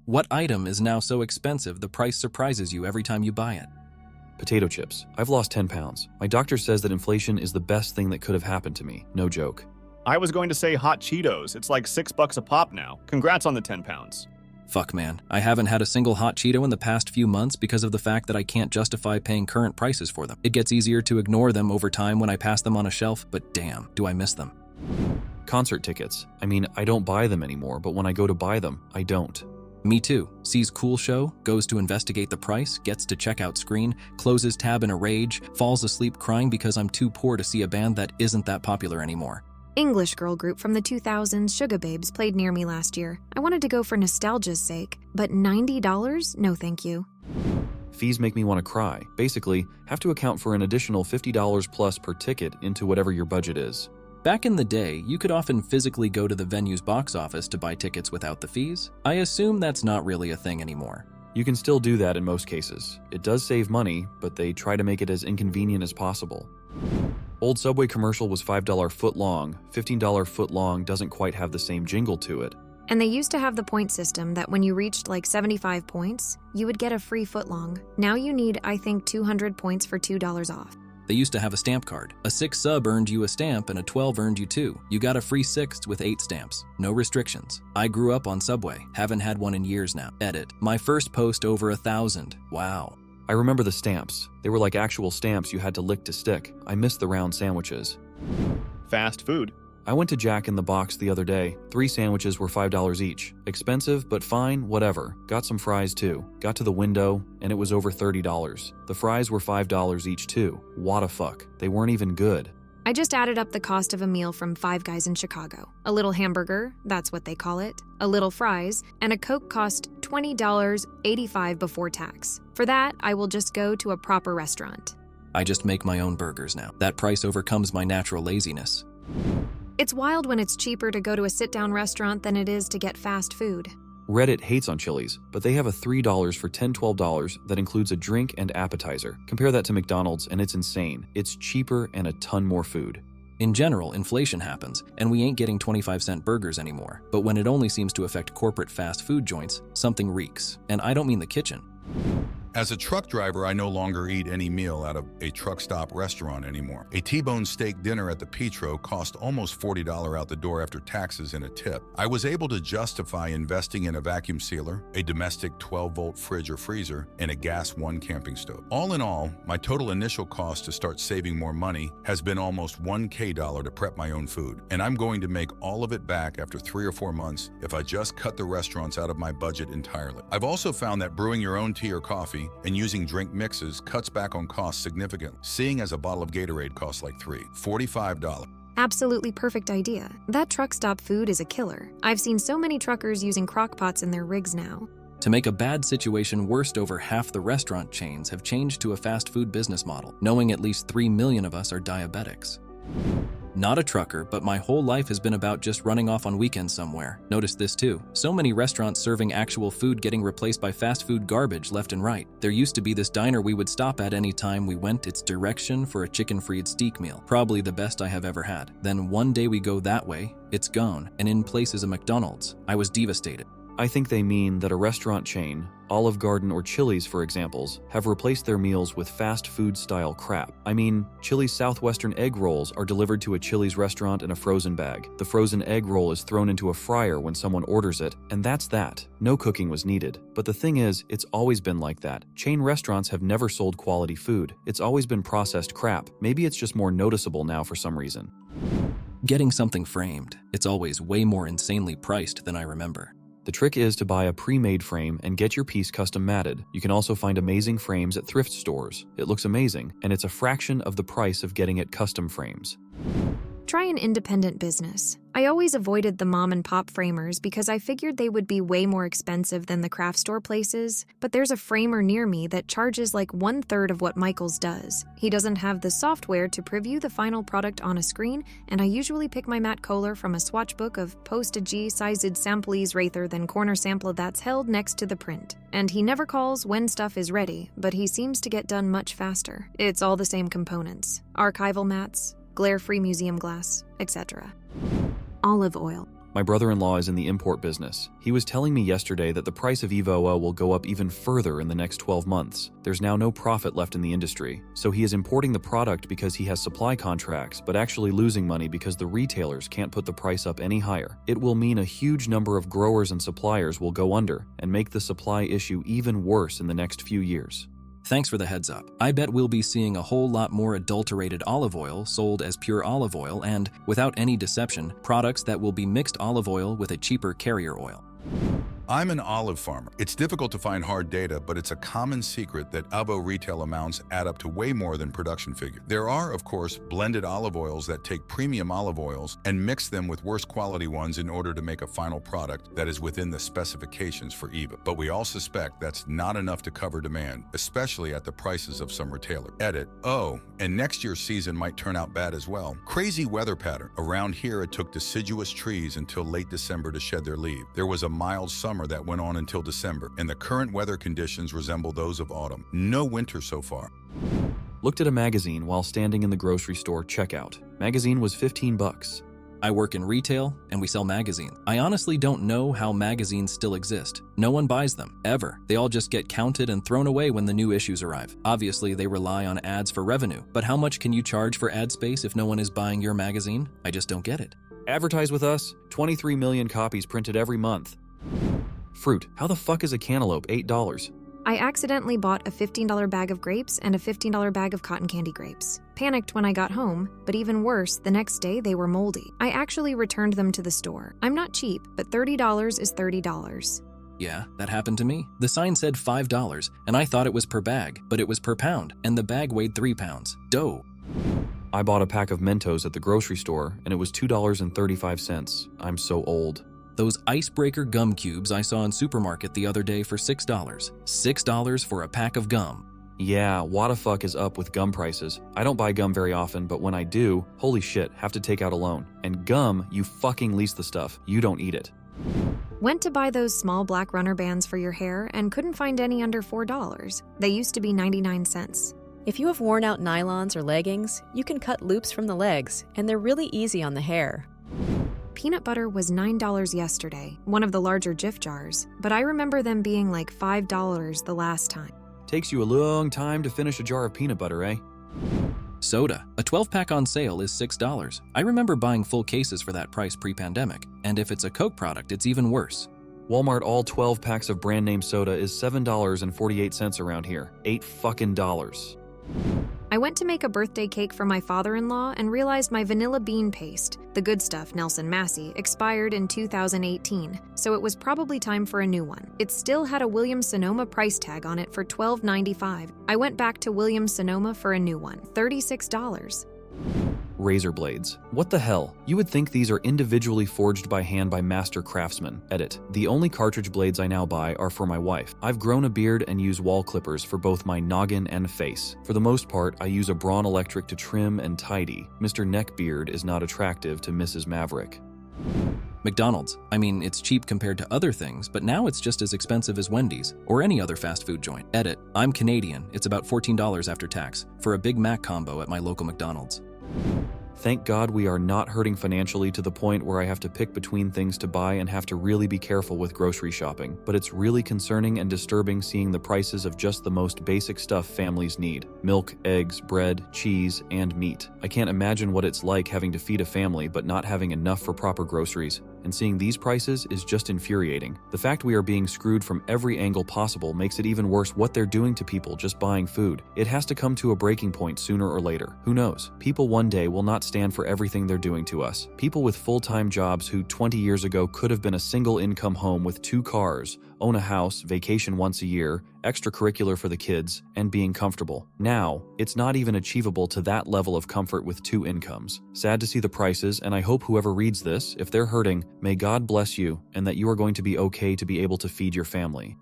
What item is now so expensive the price surprises you every time you buy it? Potato chips. I've lost 10 pounds. My doctor says that inflation is the best thing that could have happened to me. No joke. I was going to say hot Cheetos. It's like $6 a pop now. Congrats on the 10 pounds. Fuck man, I haven't had a single hot Cheeto in the past few months because of the fact that I can't justify paying current prices for them. It gets easier to ignore them over time when I pass them on a shelf, but damn, do I miss them. Concert tickets. I mean, I don't buy them anymore, but when I go to buy them, I don't. Me too. Sees cool show, goes to investigate the price, gets to checkout screen, closes tab in a rage, falls asleep crying because I'm too poor to see a band that isn't that popular anymore. English girl group from the 2000s, Sugar Babes, played near me last year. I wanted to go for nostalgia's sake, but $90? No thank you. Fees make me want to cry. Basically, have to account for an additional $50 plus per ticket into whatever your budget is. Back in the day, you could often physically go to the venue's box office to buy tickets without the fees. I assume that's not really a thing anymore. You can still do that in most cases. It does save money, but they try to make it as inconvenient as possible. Old Subway commercial was $5 foot long. $15 foot long doesn't quite have the same jingle to it. And they used to have the point system that when you reached like 75 points, you would get a free footlong. Now you need, I think, 200 points for $2 off. They used to have a stamp card. A 6 sub earned you a stamp and a 12 earned you 2. You got a free 6th with 8 stamps. No restrictions. I grew up on Subway. Haven't had one in years now. Edit. My first post over 1,000. Wow. I remember the stamps. They were like actual stamps you had to lick to stick. I miss the round sandwiches. Fast food. I went to Jack in the Box the other day. 3 sandwiches were $5 each. Expensive, but fine, whatever. Got some fries too. Got to the window, and it was over $30. The fries were $5 each too. What the fuck? They weren't even good. I just added up the cost of a meal from Five Guys in Chicago. A little hamburger, that's what they call it, a little fries, and a Coke cost $20.85 before tax. For that, I will just go to a proper restaurant. I just make my own burgers now. That price overcomes my natural laziness. It's wild when it's cheaper to go to a sit-down restaurant than it is to get fast food. Reddit hates on Chili's, but they have a $3 for $10-12 that includes a drink and appetizer. Compare that to McDonald's and it's insane. It's cheaper and a ton more food. In general, inflation happens, and we ain't getting 25-cent burgers anymore. But when it only seems to affect corporate fast food joints, something reeks. And I don't mean the kitchen. As a truck driver, I no longer eat any meal out of a truck stop restaurant anymore. A T-bone steak dinner at the Petro cost almost $40 out the door after taxes and a tip. I was able to justify investing in a vacuum sealer, a domestic 12-volt fridge or freezer, and a gas 1 camping stove. All in all, my total initial cost to start saving more money has been almost $1,000 to prep my own food. And I'm going to make all of it back after 3 or 4 months if I just cut the restaurants out of my budget entirely. I've also found that brewing your own tea or coffee and using drink mixes cuts back on costs significantly, seeing as a bottle of Gatorade costs like $45. Absolutely perfect idea. That truck stop food is a killer. I've seen so many truckers using crock pots in their rigs now. To make a bad situation worse, over half the restaurant chains have changed to a fast food business model, knowing at least 3 million of us are diabetics. Not a trucker, but my whole life has been about just running off on weekends somewhere. Notice this too. So many restaurants serving actual food getting replaced by fast food garbage left and right. There used to be this diner we would stop at any time we went. Its direction for a chicken-fried steak meal. Probably the best I have ever had. Then one day we go that way, it's gone, and in place is a McDonald's. I was devastated. I think they mean that a restaurant chain, Olive Garden or Chili's for examples, have replaced their meals with fast food style crap. I mean, Chili's Southwestern egg rolls are delivered to a Chili's restaurant in a frozen bag. The frozen egg roll is thrown into a fryer when someone orders it, and that's that. No cooking was needed. But the thing is, it's always been like that. Chain restaurants have never sold quality food. It's always been processed crap. Maybe it's just more noticeable now for some reason. Getting something framed. It's always way more insanely priced than I remember. The trick is to buy a pre-made frame and get your piece custom matted. You can also find amazing frames at thrift stores. It looks amazing, and it's a fraction of the price of getting it custom frames. Try an independent business. I always avoided the mom and pop framers because I figured they would be way more expensive than the craft store places, but there's a framer near me that charges like 1/3 of what Michael's does. He doesn't have the software to preview the final product on a screen, and I usually pick my Matt Kohler from a swatch book of postage-sized samples rather than corner sample that's held next to the print. And he never calls when stuff is ready, but he seems to get done much faster. It's all the same components. Archival mats, glare-free museum glass, etc. Olive oil. My brother-in-law is in the import business. He was telling me yesterday that the price of EVOA will go up even further in the next 12 months. There's now no profit left in the industry, so he is importing the product because he has supply contracts, but actually losing money because the retailers can't put the price up any higher. It will mean a huge number of growers and suppliers will go under and make the supply issue even worse in the next few years. Thanks for the heads up. I bet we'll be seeing a whole lot more adulterated olive oil sold as pure olive oil and, without any deception, products that will be mixed olive oil with a cheaper carrier oil. I'm an olive farmer. It's difficult to find hard data, but it's a common secret that AVO retail amounts add up to way more than production figure. There are, of course, blended olive oils that take premium olive oils and mix them with worse quality ones in order to make a final product that is within the specifications for EVA. But we all suspect that's not enough to cover demand, especially at the prices of some retailers. Edit. Oh, and next year's season might turn out bad as well. Crazy weather pattern. Around here, it took deciduous trees until late December to shed their leaves. There was a mild summer that went on until December, and the current weather conditions resemble those of autumn. No winter so far. Looked at a magazine while standing in the grocery store checkout. Magazine was $15. I work in retail, and we sell magazines. I honestly don't know how magazines still exist. No one buys them, ever. They all just get counted and thrown away when the new issues arrive. Obviously, they rely on ads for revenue. But how much can you charge for ad space if no one is buying your magazine? I just don't get it. Advertise with us. 23 million copies printed every month. Fruit. How the fuck is a cantaloupe $8? I accidentally bought a $15 bag of grapes and a $15 bag of cotton candy grapes. Panicked when I got home, but even worse, the next day they were moldy. I actually returned them to the store. I'm not cheap, but $30 is $30. Yeah, that happened to me. The sign said $5, and I thought it was per bag, but it was per pound, and the bag weighed 3 pounds. Dough. I bought a pack of Mentos at the grocery store, and it was $2.35. I'm so old. Those icebreaker gum cubes I saw in supermarket the other day for $6. $6 for a pack of gum. Yeah, what the fuck is up with gum prices? I don't buy gum very often, but when I do, holy shit, have to take out a loan. And gum, you fucking lease the stuff. You don't eat it. Went to buy those small black runner bands for your hair and couldn't find any under $4. They used to be 99 cents. If you have worn out nylons or leggings, you can cut loops from the legs, and they're really easy on the hair. Peanut butter was $9 yesterday, one of the larger Jif jars, but I remember them being like $5 the last time. Takes you a long time to finish a jar of peanut butter, eh? Soda. A 12-pack on sale is $6. I remember buying full cases for that price pre-pandemic, and if it's a Coke product, it's even worse. Walmart all 12 packs of brand name soda is $7.48 around here. $8 fucking. I went to make a birthday cake for my father-in-law and realized my vanilla bean paste, the good stuff Nelson Massey, expired in 2018, so it was probably time for a new one. It still had a Williams-Sonoma price tag on it for $12.95. I went back to Williams-Sonoma for a new one, $36. Razor blades. What the hell? You would think these are individually forged by hand by master craftsmen. Edit. The only cartridge blades I now buy are for my wife. I've grown a beard and use wall clippers for both my noggin and face. For the most part, I use a Braun electric to trim and tidy. Mr. Neckbeard is not attractive to Mrs. Maverick. McDonald's. I mean, it's cheap compared to other things, but now it's just as expensive as Wendy's or any other fast food joint. Edit. I'm Canadian. It's about $14 after tax for a Big Mac combo at my local McDonald's. Thank God we are not hurting financially to the point where I have to pick between things to buy and have to really be careful with grocery shopping. But it's really concerning and disturbing seeing the prices of just the most basic stuff families need. Milk, eggs, bread, cheese, and meat. I can't imagine what it's like having to feed a family but not having enough for proper groceries. And seeing these prices is just infuriating. The fact we are being screwed from every angle possible makes it even worse what they're doing to people just buying food. It has to come to a breaking point sooner or later. Who knows? People one day will not stand for everything they're doing to us. People with full-time jobs who 20 years ago could have been a single-income home with 2 cars, own a house, vacation once a year, extracurricular for the kids, and being comfortable. Now, it's not even achievable to that level of comfort with 2 incomes. Sad to see the prices, and I hope whoever reads this, if they're hurting, may God bless you and that you are going to be okay to be able to feed your family.